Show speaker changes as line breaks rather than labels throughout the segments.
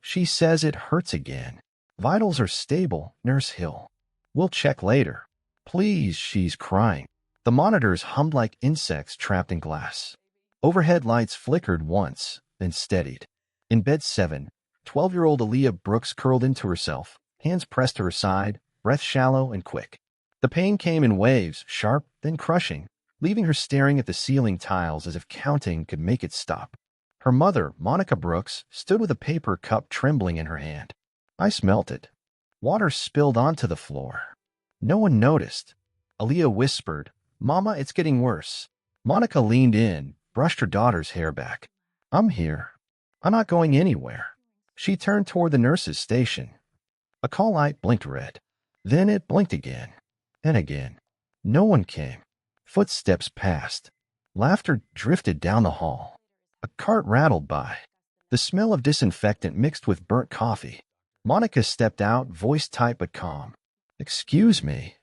She says it hurts again. Vitals are stable, Nurse Hill. We'll check later. Please, she's crying. The monitors hummed like insects trapped in glass. Overhead lights flickered once, then steadied. In bed 7, 12-year-old Aaliyah Brooks curled into herself, hands pressed to her side, breath shallow and quick. The pain came in waves, sharp, then crushing, leaving her staring at the ceiling tiles as if counting could make it stop. Her mother, Monica Brooks, stood with a paper cup trembling in her hand. Ice melted. Water spilled onto the floor. No one noticed. Aaliyah whispered, "Mama, it's getting worse." Monica leaned in, brushed her daughter's hair back. "I'm here. I'm not going anywhere." She turned toward the nurse's station. A call light blinked red. Then it blinked again. And again. No one came. Footsteps passed. Laughter drifted down the hall. A cart rattled by. The smell of disinfectant mixed with burnt coffee. Monica stepped out, voice tight but calm. "Excuse me.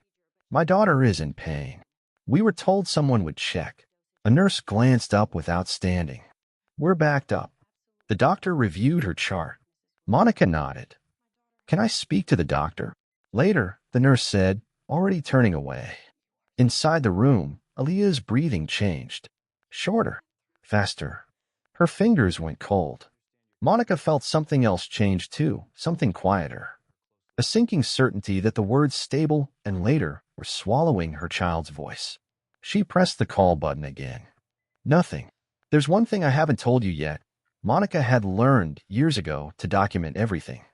My daughter is in pain. We were told someone would check." A nurse glanced up without standing. "We're backed up." The doctor reviewed her chart. Monica nodded. "Can I speak to the doctor?" "Later," the nurse said, already turning away. Inside the room, Aaliyah's breathing changed. Shorter. Faster. Her fingers went cold. Monica felt something else change too, something quieter. A sinking certainty that the words stable and later were swallowing her child's voice. She pressed the call button again. "Nothing. There's one thing I haven't told you yet." Monica had learned years ago to document everything.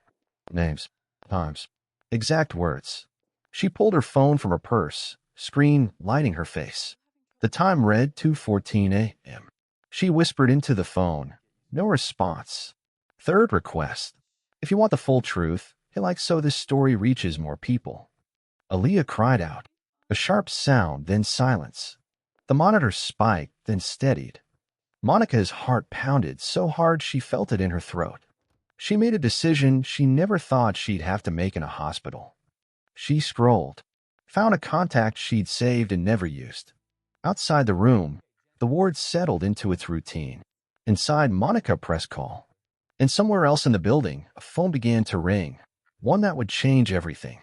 Names, times, exact words. She pulled her phone from her purse, screen lighting her face. The time read 2:14 a.m. She whispered into the phone. No response. Third request. "If you want the full truth, so this story reaches more people." Aaliyah cried out. A sharp sound, then silence. The monitor spiked, then steadied. Monica's heart pounded so hard she felt it in her throat. She made a decision she never thought she'd have to make in a hospital. She scrolled, found a contact she'd saved and never used. Outside the room, the ward settled into its routine. Inside, Monica pressed call. And somewhere else in the building, a phone began to ring, one that would change everything.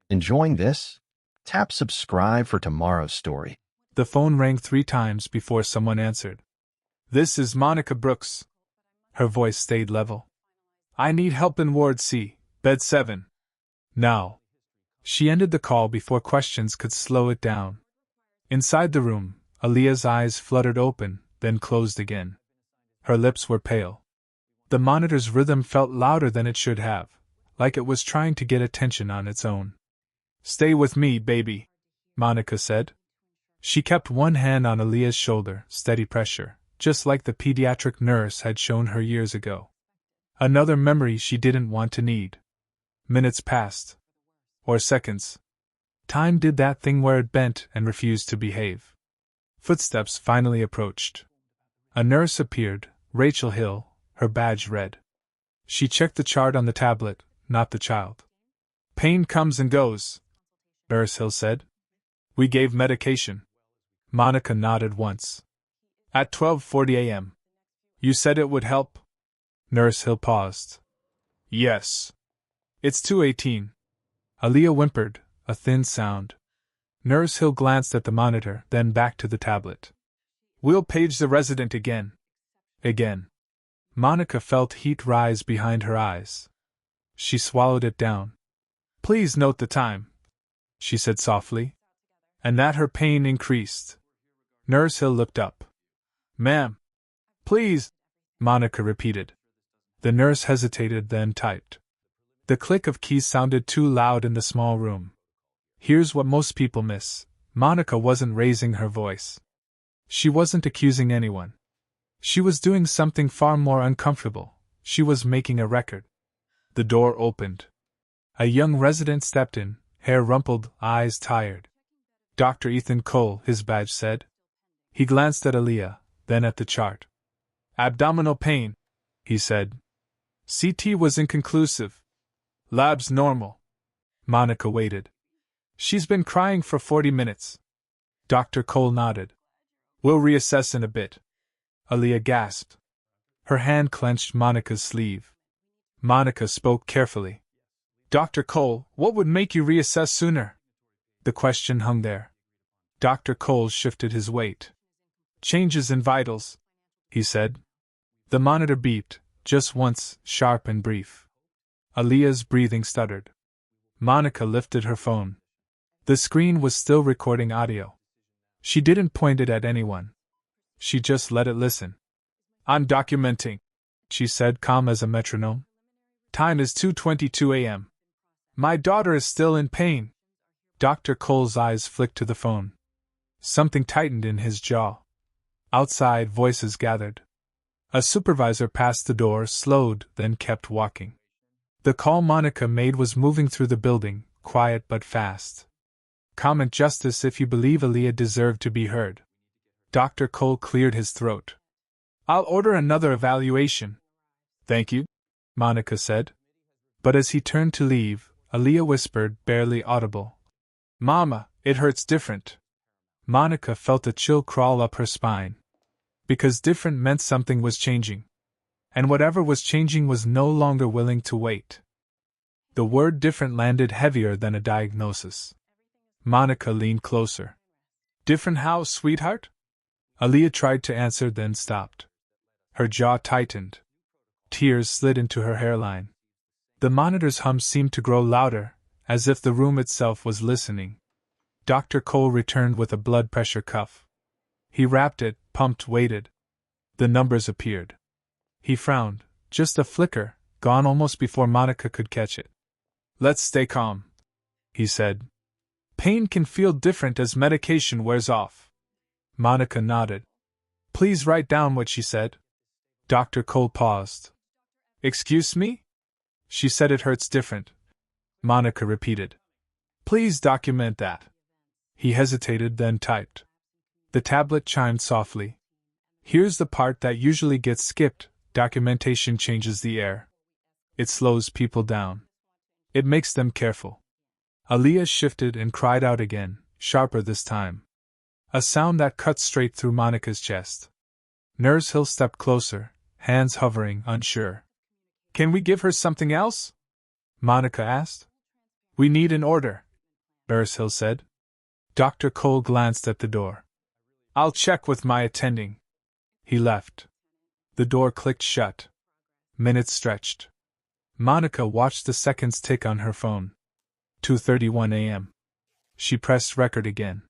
Enjoying this? Tap subscribe for tomorrow's story.
The phone rang 3 times before someone answered. "This is Monica Brooks." Her voice stayed level. "I need help in Ward C, Bed 7. Now." She ended the call before questions could slow it down. Inside the room, Aaliyah's eyes fluttered open, then closed again. Her lips were pale. The monitor's rhythm felt louder than it should have, like it was trying to get attention on its own. "Stay with me, baby," Monica said. She kept one hand on Aaliyah's shoulder, steady pressure, just like the pediatric nurse had shown her years ago. Another memory she didn't want to need. Minutes passed. Or seconds. Time did that thing where it bent and refused to behave. Footsteps finally approached. A nurse appeared, Rachel Hill, her badge red. She checked the chart on the tablet, not the child. "Pain comes and goes," Nurse Hill said. "We gave medication." Monica nodded once. "At 12:40 a.m. You said it would help?" Nurse Hill paused. "Yes. It's 2:18. Aaliyah whimpered, a thin sound. Nurse Hill glanced at the monitor, then back to the tablet. "We'll page the resident again." Again. Monica felt heat rise behind her eyes. She swallowed it down. "Please note the time," she said softly. And that her pain increased. Nurse Hill looked up. "Ma'am." "Please," Monica repeated. The nurse hesitated, then typed. The click of keys sounded too loud in the small room. Here's what most people miss. Monica wasn't raising her voice. She wasn't accusing anyone. She was doing something far more uncomfortable. She was making a record. The door opened. A young resident stepped in, hair rumpled, eyes tired. "Dr. Ethan Cole," his badge said. He glanced at Aaliyah, then at the chart. "Abdominal pain," he said. "CT was inconclusive. Labs normal." Monica waited. "She's been crying for 40 minutes. Dr. Cole nodded. "We'll reassess in a bit." Aaliyah gasped. Her hand clenched Monica's sleeve. Monica spoke carefully. Dr. Cole, what would make you reassess sooner? The question hung there. Dr. Cole shifted his weight. Changes in vitals, he said. The monitor beeped, just once, sharp and brief. Aaliyah's breathing stuttered. Monica lifted her phone. The screen was still recording audio. She didn't point it at anyone. She just let it listen. I'm documenting, she said, calm as a metronome. Time is 2:22 a.m. My daughter is still in pain. Dr. Cole's eyes flicked to the phone. Something tightened in his jaw. Outside, voices gathered. A supervisor passed the door, slowed, then kept walking. The call Monica made was moving through the building, quiet but fast. Comment justice if you believe Aaliyah deserved to be heard. Dr. Cole cleared his throat. I'll order another evaluation. Thank you, Monica said. But as he turned to leave, Aaliyah whispered, barely audible. Mama, it hurts different. Monica felt a chill crawl up her spine. Because different meant something was changing. And whatever was changing was no longer willing to wait. The word different landed heavier than a diagnosis. Monica leaned closer. Different how, sweetheart? Aaliyah tried to answer, then stopped. Her jaw tightened. Tears slid into her hairline. The monitor's hum seemed to grow louder, as if the room itself was listening. Dr. Cole returned with a blood pressure cuff. He wrapped it, pumped, waited. The numbers appeared. He frowned, just a flicker, gone almost before Monica could catch it. Let's stay calm, he said. Pain can feel different as medication wears off. Monica nodded. Please write down what she said. Dr. Cole paused. Excuse me? She said it hurts different. Monica repeated. Please document that. He hesitated, then typed. The tablet chimed softly. Here's the part that usually gets skipped. Documentation changes the air. It slows people down. It makes them careful. Aaliyah shifted and cried out again, sharper this time. A sound that cut straight through Monica's chest. Nurse Hill stepped closer, hands hovering, unsure. Can we give her something else? Monica asked. We need an order, Nurse Hill said. Dr. Cole glanced at the door. I'll check with my attending. He left. The door clicked shut. Minutes stretched. Monica watched the seconds tick on her phone. 2:31 a.m. She pressed record again.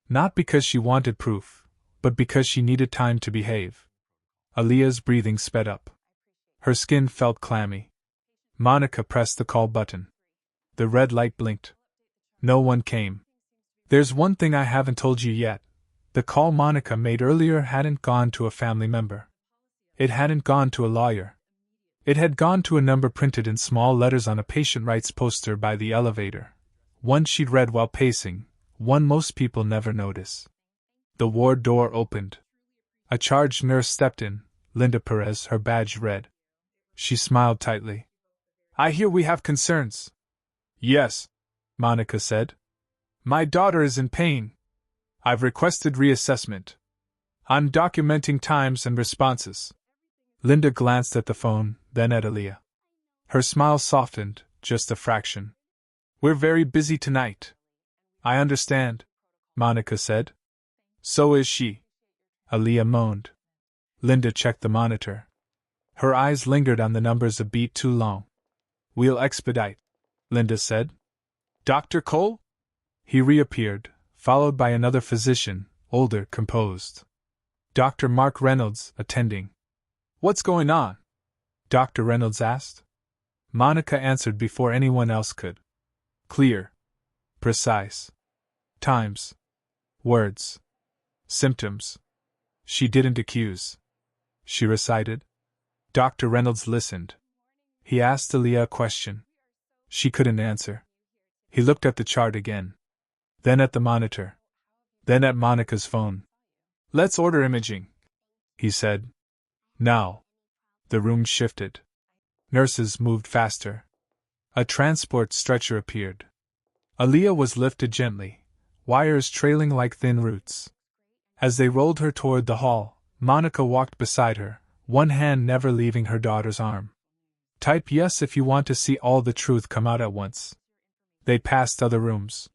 Not because she wanted proof, but because she needed time to behave. Aaliyah's breathing sped up. Her skin felt clammy. Monica pressed the call button. The red light blinked. No one came. There's one thing I haven't told you yet. The call Monica made earlier hadn't gone to a family member. It hadn't gone to a lawyer. It had gone to a number printed in small letters on a patient rights poster by the elevator. One she'd read while pacing, one most people never notice. The ward door opened. A charged nurse stepped in, Linda Perez, her badge red. She smiled tightly. I hear we have concerns. Yes, Monica said. My daughter is in pain. I've requested reassessment. I'm documenting times and responses. Linda glanced at the phone, then at Aaliyah. Her smile softened, just a fraction. We're very busy tonight. I understand, Monica said. So is she. Aaliyah moaned. Linda checked the monitor. Her eyes lingered on the numbers a beat too long. We'll expedite, Linda said. Dr. Cole? He reappeared, followed by another physician, older, composed. Dr. Mark Reynolds, attending. What's going on? Dr. Reynolds asked. Monica answered before anyone else could. Clear. Precise. Times. Words. Symptoms. She didn't accuse. She recited. Dr. Reynolds listened. He asked Aaliyah a question. She couldn't answer. He looked at the chart again. Then at the monitor. Then at Monica's phone. Let's order imaging, he said. Now. The room shifted. Nurses moved faster. A transport stretcher appeared. Aaliyah was lifted gently, wires trailing like thin roots. As they rolled her toward the hall, Monica walked beside her, one hand never leaving her daughter's arm. Type yes if you want to see all the truth come out at once. They passed other rooms.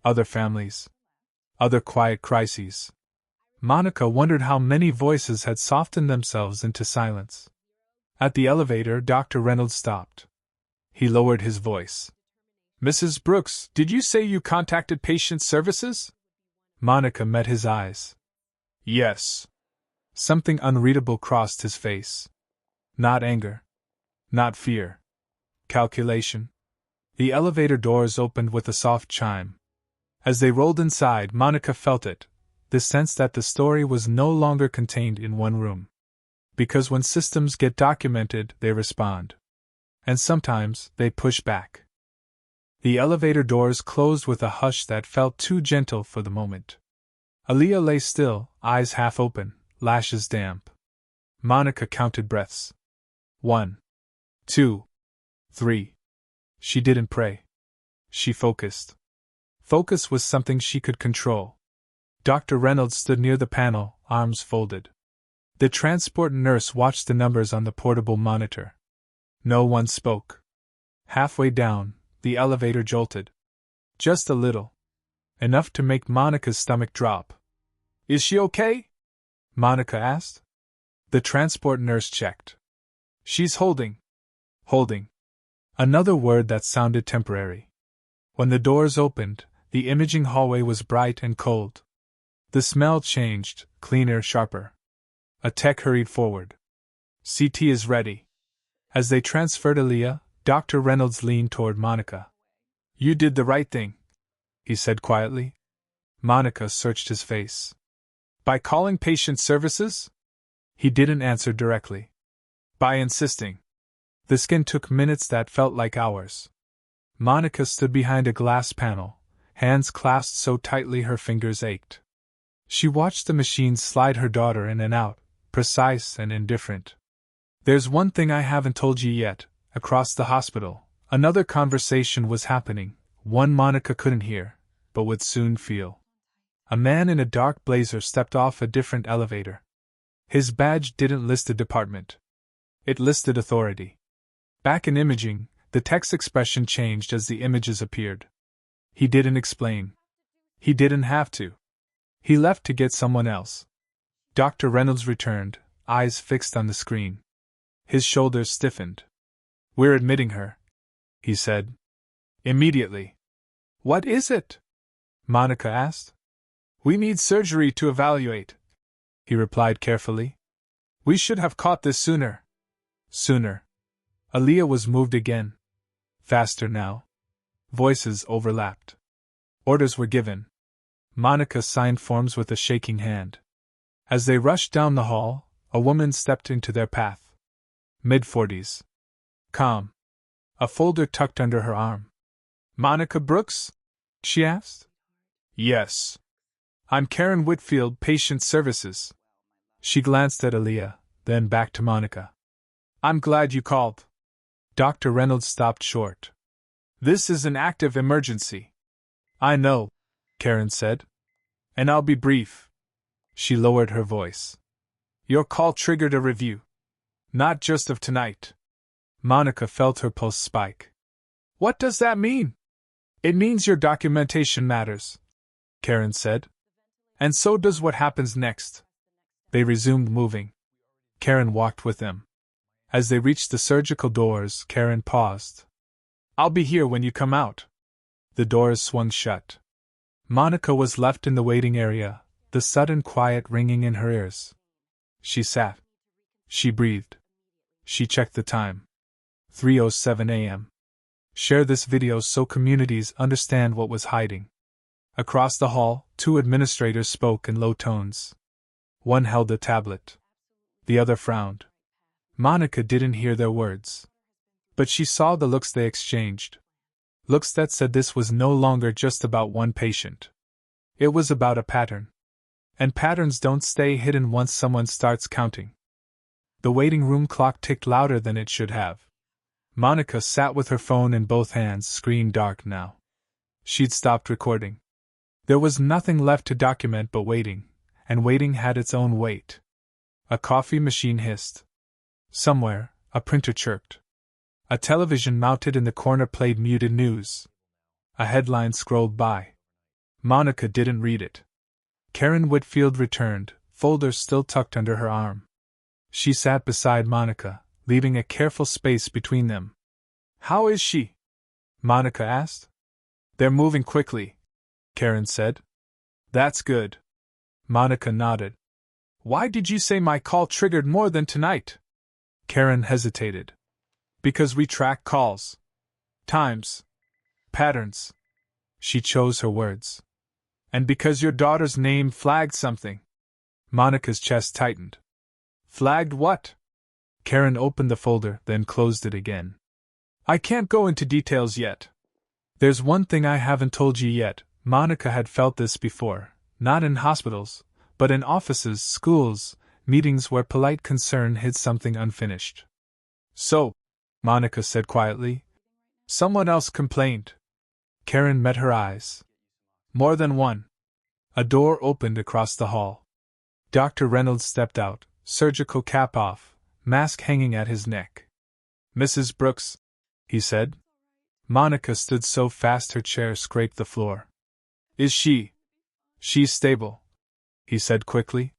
Other families. Other quiet crises. Monica wondered how many voices had softened themselves into silence. At the elevator, Dr. Reynolds stopped. He lowered his voice. Mrs. Brooks, did you say you contacted patient services? Monica met his eyes. Yes. Something unreadable crossed his face. Not anger. Not fear. Calculation. The elevator doors opened with a soft chime. As they rolled inside, Monica felt it, the sense that the story was no longer contained in one room. Because when systems get documented, they respond. And sometimes, they push back. The elevator doors closed with a hush that felt too gentle for the moment. Aaliyah lay still, eyes half open, lashes damp. Monica counted breaths. 1, 2, 3. She didn't pray. She focused. Focus was something she could control. Dr. Reynolds stood near the panel, arms folded. The transport nurse watched the numbers on the portable monitor. No one spoke. Halfway down, the elevator jolted. Just a little. Enough to make Monica's stomach drop. Is she okay? Monica asked. The transport nurse checked. She's holding. Holding. Another word that sounded temporary. When the doors opened, the imaging hallway was bright and cold. The smell changed, cleaner, sharper. A tech hurried forward. CT is ready. As they transferred Aaliyah, Dr. Reynolds leaned toward Monica. You did the right thing, he said quietly. Monica searched his face. By calling patient services? He didn't answer directly. By insisting. The skin took minutes that felt like hours. Monica stood behind a glass panel, hands clasped so tightly her fingers ached. She watched the machine slide her daughter in and out, precise and indifferent. There's one thing I haven't told you yet. Across the hospital, another conversation was happening, one Monica couldn't hear, but would soon feel. A man in a dark blazer stepped off a different elevator. His badge didn't list a department. It listed authority. Back in imaging, the tech's expression changed as the images appeared. He didn't explain. He didn't have to. He left to get someone else. Dr. Reynolds returned, eyes fixed on the screen. His shoulders stiffened. We're admitting her, he said. Immediately. What is it? Monica asked. We need surgery to evaluate, he replied carefully. We should have caught this sooner. Sooner. Aaliyah was moved again. Faster now. Voices overlapped. Orders were given. Monica signed forms with a shaking hand. As they rushed down the hall, a woman stepped into their path. Mid-40s. Calm. A folder tucked under her arm. Monica Brooks? She asked. Yes. I'm Karen Whitfield, Patient Services. She glanced at Aaliyah, then back to Monica. I'm glad you called. Dr. Reynolds stopped short. This is an active emergency. I know, Karen said. And I'll be brief. She lowered her voice. Your call triggered a review. Not just of tonight. Monica felt her pulse spike. What does that mean? It means your documentation matters, Karen said. And so does what happens next. They resumed moving. Karen walked with them. As they reached the surgical doors, Karen paused. I'll be here when you come out. The doors swung shut. Monica was left in the waiting area, the sudden quiet ringing in her ears. She sat. She breathed. She checked the time. 3:07 a.m. Share this video so communities understand what was hiding. Across the hall, two administrators spoke in low tones. One held a tablet. The other frowned. Monica didn't hear their words. But she saw the looks they exchanged. Looks that said this was no longer just about one patient. It was about a pattern. And patterns don't stay hidden once someone starts counting. The waiting room clock ticked louder than it should have. Monica sat with her phone in both hands, screen dark now. She'd stopped recording. There was nothing left to document but waiting, and waiting had its own weight. A coffee machine hissed. Somewhere, a printer chirped. A television mounted in the corner played muted news. A headline scrolled by. Monica didn't read it. Karen Whitfield returned, folders still tucked under her arm. She sat beside Monica, leaving a careful space between them. "How is she?" Monica asked. "They're moving quickly," Karen said. "That's good." Monica nodded. "Why did you say my call triggered more than tonight?" Karen hesitated. "Because we track calls. Times. Patterns." She chose her words. "And because your daughter's name flagged something." Monica's chest tightened. "Flagged what?" Karen opened the folder, then closed it again. "I can't go into details yet. There's one thing I haven't told you yet." Monica had felt this before, not in hospitals, but in offices, schools, meetings where polite concern hid something unfinished. "So," Monica said quietly, "someone else complained." Karen met her eyes. "More than one." A door opened across the hall. Dr. Reynolds stepped out, surgical cap off, mask hanging at his neck. "Mrs. Brooks," he said. Monica stood so fast her chair scraped the floor. "Is she?" "She's stable," he said quickly.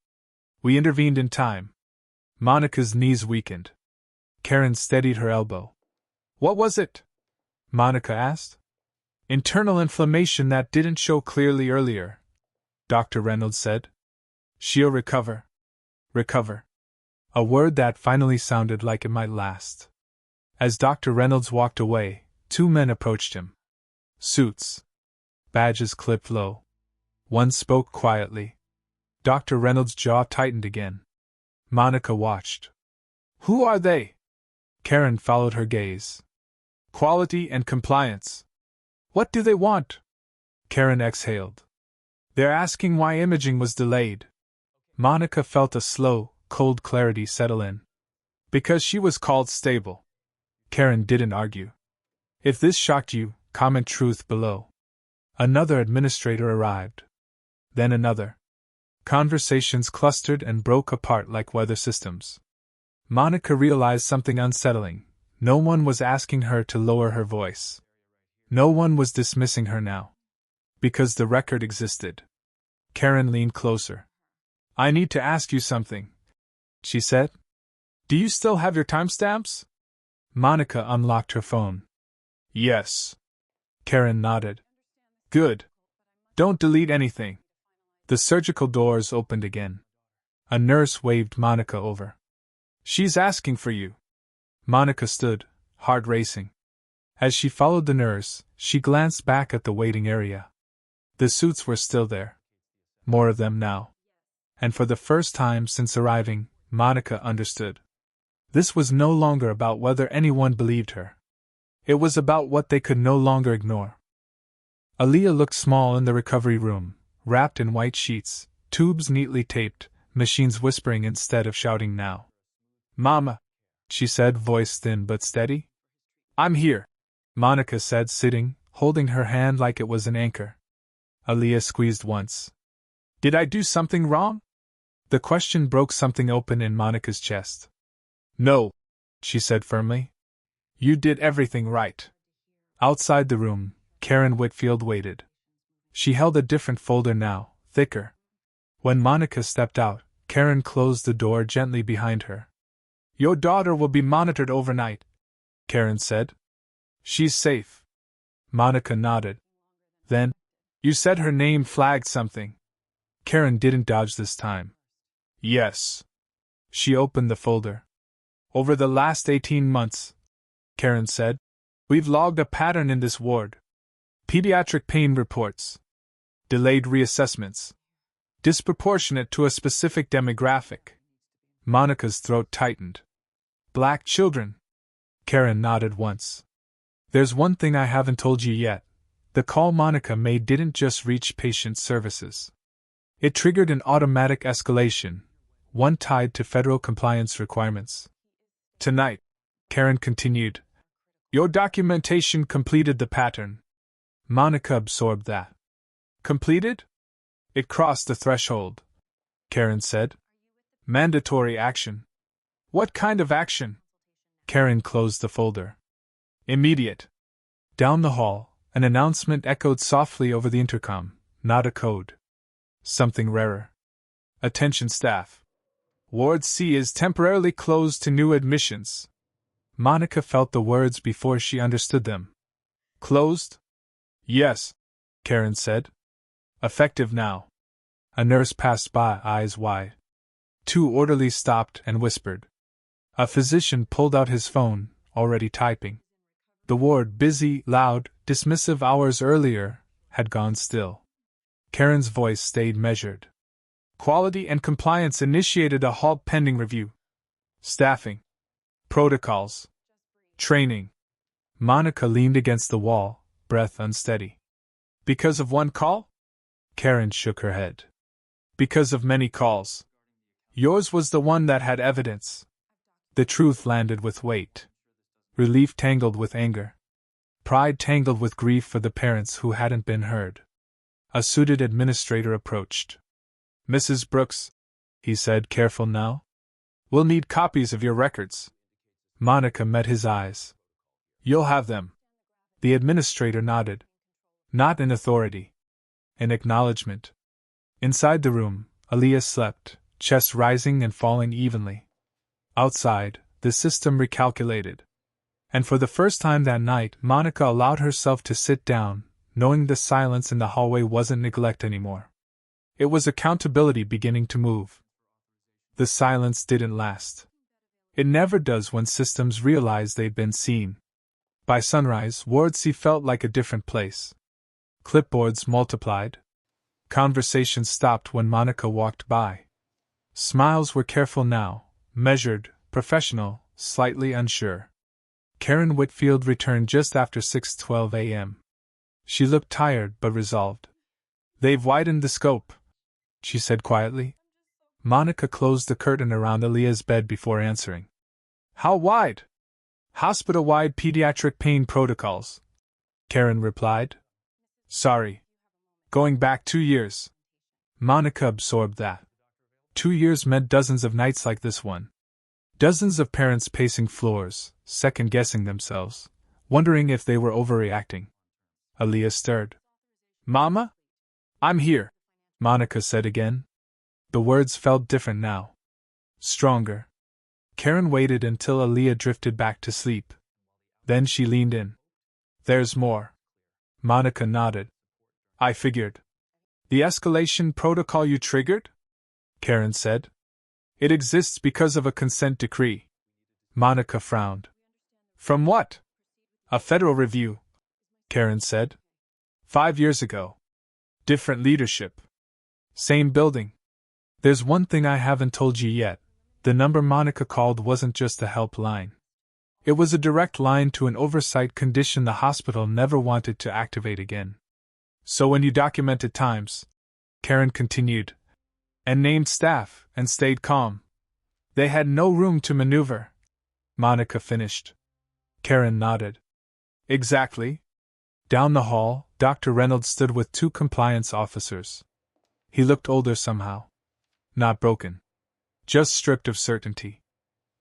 "We intervened in time." Monica's knees weakened. Karen steadied her elbow. "What was it?" Monica asked. "Internal inflammation that didn't show clearly earlier," Dr. Reynolds said. "She'll recover." Recover. A word that finally sounded like it might last. As Dr. Reynolds walked away, two men approached him. Suits. Badges clipped low. One spoke quietly. Dr. Reynolds' jaw tightened again. Monica watched. "Who are they?" Karen followed her gaze. "Quality and compliance." "What do they want?" Karen exhaled. "They're asking why imaging was delayed." Monica felt a slow, cold clarity settle in. "Because she was called stable." Karen didn't argue. "If this shocked you, comment truth below." Another administrator arrived. Then another. Conversations clustered and broke apart like weather systems. Monica realized something unsettling. No one was asking her to lower her voice. No one was dismissing her now. Because the record existed. Karen leaned closer. "I need to ask you something," she said. "Do you still have your timestamps?" Monica unlocked her phone. "Yes." Karen nodded. "Good. Don't delete anything." The surgical doors opened again. A nurse waved Monica over. "She's asking for you." Monica stood, heart racing. As she followed the nurse, she glanced back at the waiting area. The suits were still there. More of them now. And for the first time since arriving, Monica understood. This was no longer about whether anyone believed her. It was about what they could no longer ignore. Aaliyah looked small in the recovery room, wrapped in white sheets, tubes neatly taped, machines whispering instead of shouting now. "Mama," she said, voice thin but steady. "I'm here," Monica said, sitting, holding her hand like it was an anchor. Aaliyah squeezed once. "Did I do something wrong?" The question broke something open in Monica's chest. "No," she said firmly. "You did everything right." Outside the room, Karen Whitfield waited. She held a different folder now, thicker. When Monica stepped out, Karen closed the door gently behind her. "Your daughter will be monitored overnight," Karen said. "She's safe." Monica nodded. Then, "You said her name flagged something." Karen didn't dodge this time. "Yes." She opened the folder. "Over the last 18 months," Karen said, "we've logged a pattern in this ward. Pediatric pain reports. Delayed reassessments. Disproportionate to a specific demographic." Monica's throat tightened. "Black children." Karen nodded once. "There's one thing I haven't told you yet. The call Monica made didn't just reach patient services. It triggered an automatic escalation, one tied to federal compliance requirements. Tonight," Karen continued, "your documentation completed the pattern." Monica absorbed that. "Completed?" "It crossed the threshold," Karen said. "Mandatory action." "What kind of action?" Karen closed the folder. Immediate. Down the hall, an announcement echoed softly over the intercom, not a code. Something rarer. Attention staff. Ward C is temporarily closed to new admissions. Monica felt the words before she understood them. Closed? Yes, Karen said. Effective now. A nurse passed by, eyes wide. 2 orderlies stopped and whispered. A physician pulled out his phone, already typing. The ward, busy, loud, dismissive hours earlier, had gone still. Karen's voice stayed measured. Quality and Compliance initiated a halt pending review. Staffing. Protocols. Training. Monica leaned against the wall, breath unsteady. Because of one call? Karen shook her head. Because of many calls. Yours was the one that had evidence. The truth landed with weight. Relief tangled with anger. Pride tangled with grief for the parents who hadn't been heard. A suited administrator approached. Mrs. Brooks, he said, careful now. We'll need copies of your records. Monica met his eyes. You'll have them. The administrator nodded. Not in authority. In acknowledgement. Inside the room, Aaliyah slept, chest rising and falling evenly. Outside, the system recalculated. And for the first time that night, Monica allowed herself to sit down, knowing the silence in the hallway wasn't neglect anymore. It was accountability beginning to move. The silence didn't last. It never does when systems realize they've been seen. By sunrise, Ward C felt like a different place. Clipboards multiplied. Conversations stopped when Monica walked by. Smiles were careful now, measured, professional, slightly unsure. Karen Whitfield returned just after 6:12 a.m. She looked tired but resolved. They've widened the scope, she said quietly. Monica closed the curtain around Aaliyah's bed before answering. How wide? Hospital-wide pediatric pain protocols, Karen replied. Sorry. Going back 2 years. Monica absorbed that. 2 years meant dozens of nights like this one. Dozens of parents pacing floors, second-guessing themselves, wondering if they were overreacting. Aaliyah stirred. Mama? I'm here, Monica said again. The words felt different now. Stronger. Karen waited until Aaliyah drifted back to sleep. Then she leaned in. There's more. Monica nodded. I figured. The escalation protocol you triggered? Karen said. It exists because of a consent decree. Monica frowned. From what? A federal review, Karen said. 5 years ago. Different leadership. Same building. There's one thing I haven't told you yet. The number Monica called wasn't just a helpline. It was a direct line to an oversight condition the hospital never wanted to activate again. So when you documented times, Karen continued, and named staff, and stayed calm, they had no room to maneuver. Monica finished. Karen nodded. Exactly. Down the hall, Dr. Reynolds stood with 2 compliance officers. He looked older somehow. Not broken. Just stripped of certainty.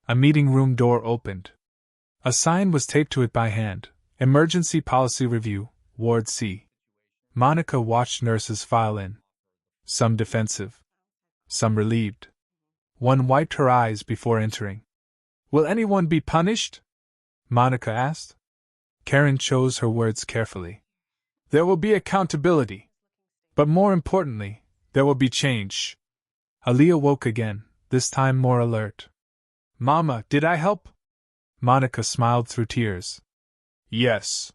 A meeting room door opened. A sign was taped to it by hand. Emergency Policy Review, Ward C. Monica watched nurses file in. Some defensive. Some relieved. One wiped her eyes before entering. Will anyone be punished? Monica asked. Karen chose her words carefully. There will be accountability. But more importantly, there will be change. Aaliyah woke again, this time more alert. Mama, did I help? Monica smiled through tears. Yes.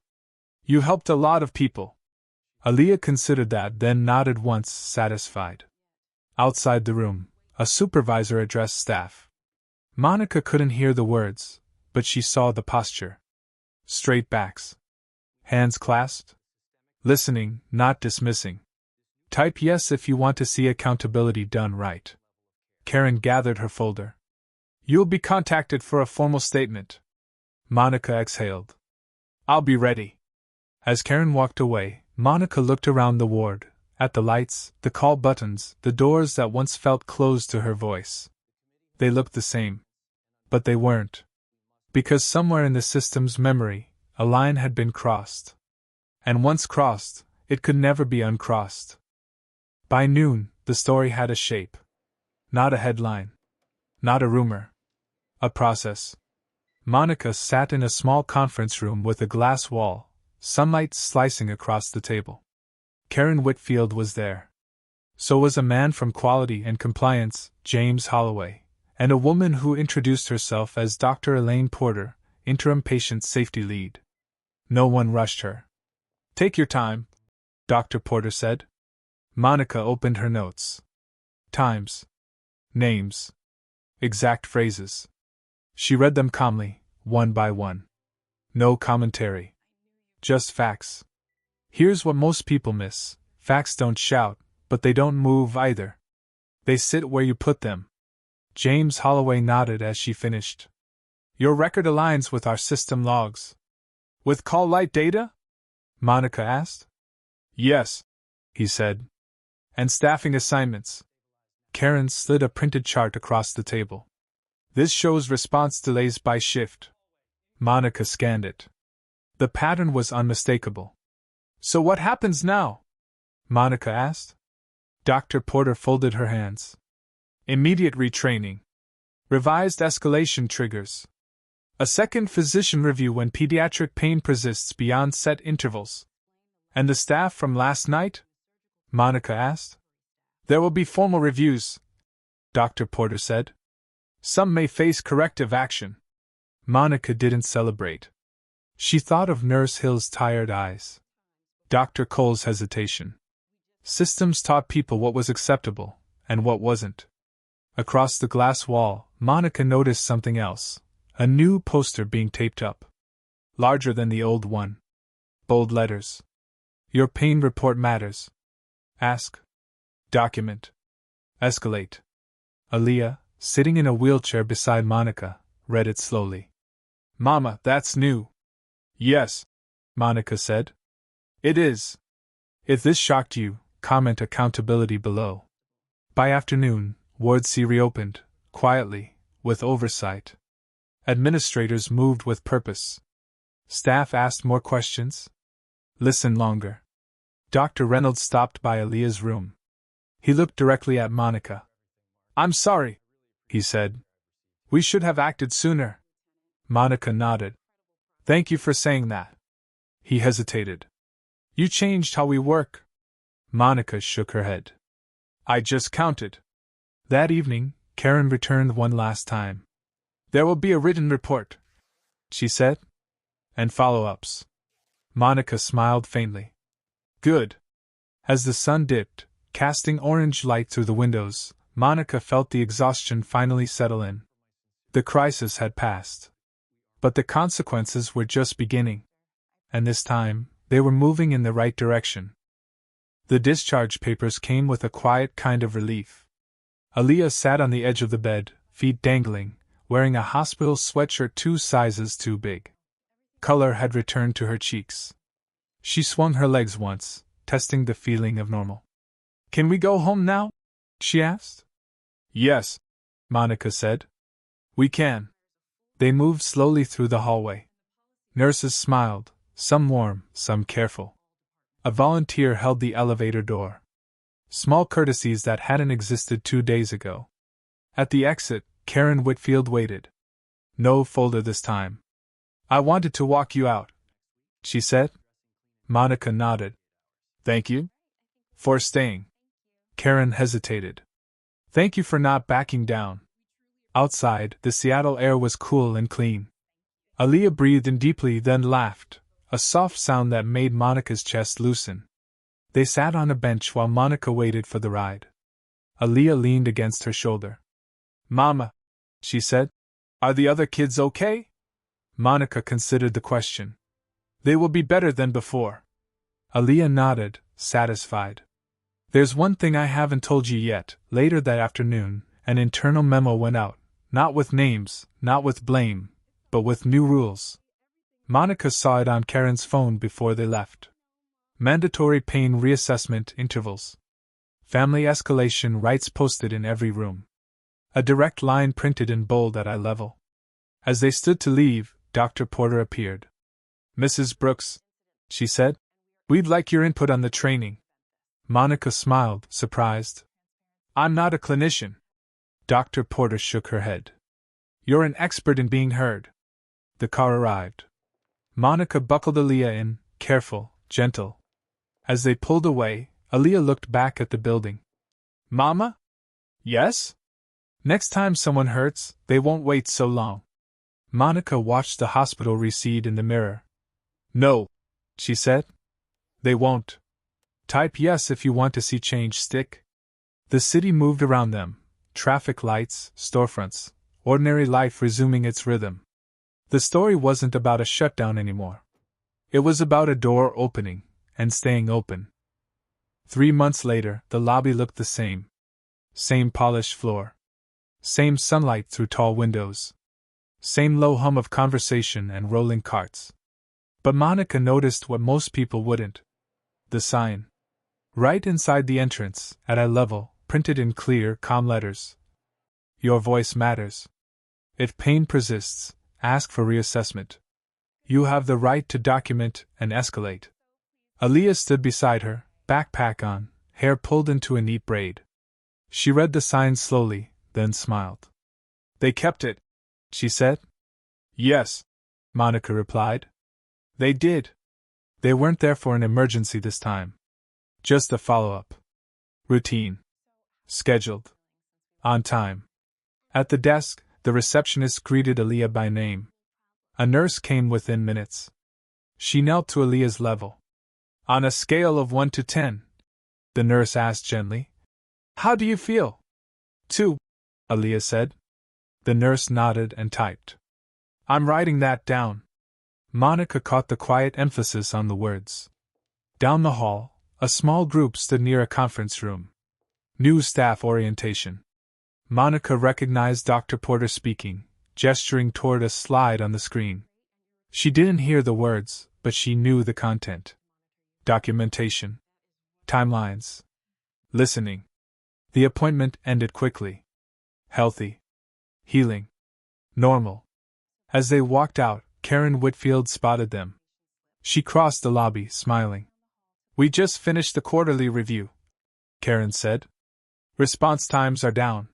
You helped a lot of people. Aaliyah considered that, then nodded once, satisfied. Outside the room, a supervisor addressed staff. Monica couldn't hear the words, but she saw the posture. Straight backs. Hands clasped. Listening, not dismissing. Type yes if you want to see accountability done right. Karen gathered her folder. You'll be contacted for a formal statement. Monica exhaled. I'll be ready. As Karen walked away, Monica looked around the ward, at the lights, the call buttons, the doors that once felt closed to her voice. They looked the same. But they weren't. Because somewhere in the system's memory, A line had been crossed. And once crossed, it could never be uncrossed. By noon, the story had a shape. Not a headline. Not a rumor. A process. Monica sat in a small conference room with a glass wall, sunlight slicing across the table. Karen Whitfield was there. So was a man from Quality and Compliance, James Holloway, and a woman who introduced herself as Dr. Elaine Porter, interim patient safety lead. No one rushed her. "Take your time," Dr. Porter said. Monica opened her notes. Times. Names. Exact phrases. She read them calmly, one by one. No commentary. Just facts. Here's what most people miss: facts don't shout, but they don't move either. They sit where you put them. James Holloway nodded as she finished. "Your record aligns with our system logs." "With call light data?" Monica asked. "Yes," he said. "And staffing assignments." Karen slid a printed chart across the table. "This shows response delays by shift." Monica scanned it. The pattern was unmistakable. "So what happens now?" Monica asked. Dr. Porter folded her hands. "Immediate retraining. Revised escalation triggers. A second physician review when pediatric pain persists beyond set intervals." "And the staff from last night?" Monica asked. "There will be formal reviews," Dr. Porter said. "Some may face corrective action." Monica didn't celebrate. She thought of Nurse Hill's tired eyes. Dr. Cole's hesitation. Systems taught people what was acceptable, and what wasn't. Across the glass wall, Monica noticed something else. A new poster being taped up. Larger than the old one. Bold letters. "Your pain report matters. Ask. Document. Escalate." Aaliyah, sitting in a wheelchair beside Monica, read it slowly. "Mama, that's new." "Yes," Monica said. "It is. If this shocked you, comment accountability below." By afternoon, Ward C reopened, quietly, with oversight. Administrators moved with purpose. Staff asked more questions. Listened longer. Dr. Reynolds stopped by Aaliyah's room. He looked directly at Monica. "I'm sorry," he said. "We should have acted sooner." Monica nodded. "Thank you for saying that." He hesitated. "You changed how we work." Monica shook her head. "I just counted." That evening, Karen returned one last time. "There will be a written report," she said. "And follow-ups." Monica smiled faintly. "Good." As the sun dipped, casting orange light through the windows, Monica felt the exhaustion finally settle in. The crisis had passed. But the consequences were just beginning. And this time, they were moving in the right direction. The discharge papers came with a quiet kind of relief. Aaliyah sat on the edge of the bed, feet dangling, wearing a hospital sweatshirt 2 sizes too big. Color had returned to her cheeks. She swung her legs once, testing the feeling of normal. "Can we go home now?" she asked. "Yes," Monica said. "We can." They moved slowly through the hallway. Nurses smiled, some warm, some careful. A volunteer held the elevator door. Small courtesies that hadn't existed 2 days ago. At the exit, Karen Whitfield waited. No folder this time. "I wanted to walk you out," she said. Monica nodded. "Thank you for staying." Karen hesitated. "Thank you for not backing down." Outside, the Seattle air was cool and clean. Aaliyah breathed in deeply, then laughed, a soft sound that made Monica's chest loosen. They sat on a bench while Monica waited for the ride. Aaliyah leaned against her shoulder. "Mama," she said, "are the other kids okay?" Monica considered the question. "They will be better than before." Aaliyah nodded, satisfied. "There's one thing I haven't told you yet." Later that afternoon, an internal memo went out, not with names, not with blame, but with new rules. Monica saw it on Karen's phone before they left. Mandatory pain reassessment intervals. Family escalation rights posted in every room. A direct line printed in bold at eye level. As they stood to leave, Dr. Porter appeared. Mrs. Brooks, she said, we'd like your input on the training. Monica smiled, surprised. I'm not a clinician. Dr. Porter shook her head. You're an expert in being heard. The car arrived. Monica buckled Aaliyah in, careful, gentle. As they pulled away, Aaliyah looked back at the building. Mama? Yes? Next time someone hurts, they won't wait so long. Monica watched the hospital recede in the mirror. No, she said. They won't. Type yes if you want to see change stick. The city moved around them, traffic lights, storefronts, ordinary life resuming its rhythm. The story wasn't about a shutdown anymore. It was about a door opening, and staying open. 3 months later, the lobby looked the same. Same polished floor. Same sunlight through tall windows. Same low hum of conversation and rolling carts. But Monica noticed what most people wouldn't. The sign. Right inside the entrance, at eye level, printed in clear, calm letters. Your voice matters. If pain persists, ask for reassessment. You have the right to document and escalate. Aaliyah stood beside her, backpack on, hair pulled into a neat braid. She read the sign slowly, then smiled. They kept it, she said. Yes, Monica replied. They did. They weren't there for an emergency this time. Just a follow-up. Routine. Scheduled. On time. At the desk, the receptionist greeted Aaliyah by name. A nurse came within minutes. She knelt to Aaliyah's level. On a scale of 1 to 10, the nurse asked gently. How do you feel? 2, Aaliyah said. The nurse nodded and typed. I'm writing that down. Monica caught the quiet emphasis on the words. Down the hall, a small group stood near a conference room. New staff orientation. Monica recognized Dr. Porter speaking, gesturing toward a slide on the screen. She didn't hear the words, but she knew the content. Documentation. Timelines. Listening. The appointment ended quickly. Healthy. Healing. Normal. As they walked out, Karen Whitfield spotted them. She crossed the lobby, smiling. We just finished the quarterly review, Karen said. Response times are down.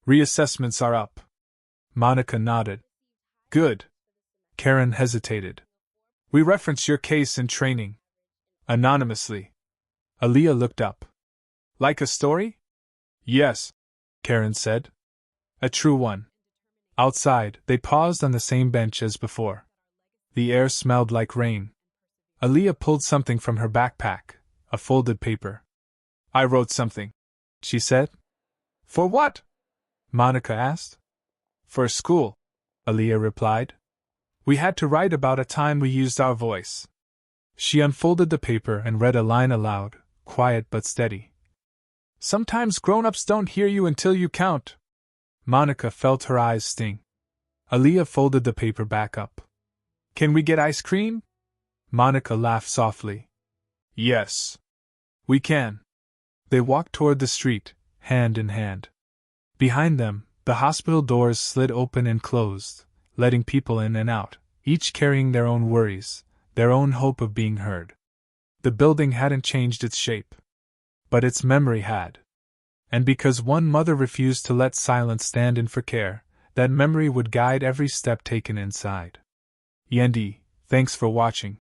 Reassessments are up. Monica nodded. Good. Karen hesitated. We reference your case in training. Anonymously. Aaliyah looked up. Like a story? Yes, Karen said. A true one. Outside, they paused on the same bench as before. The air smelled like rain. Aaliyah pulled something from her backpack, a folded paper. I wrote something, she said. For what? Monica asked. For school, Aaliyah replied. We had to write about a time we used our voice. She unfolded the paper and read a line aloud, quiet but steady. Sometimes grown-ups don't hear you until you count. Monica felt her eyes sting. Aaliyah folded the paper back up. Can we get ice cream? Monica laughed softly. Yes. We can. They walked toward the street, hand in hand. Behind them, the hospital doors slid open and closed, letting people in and out, each carrying their own worries, their own hope of being heard. The building hadn't changed its shape. But its memory had. And because one mother refused to let silence stand in for care, that memory would guide every step taken inside. Yendi, thanks for watching.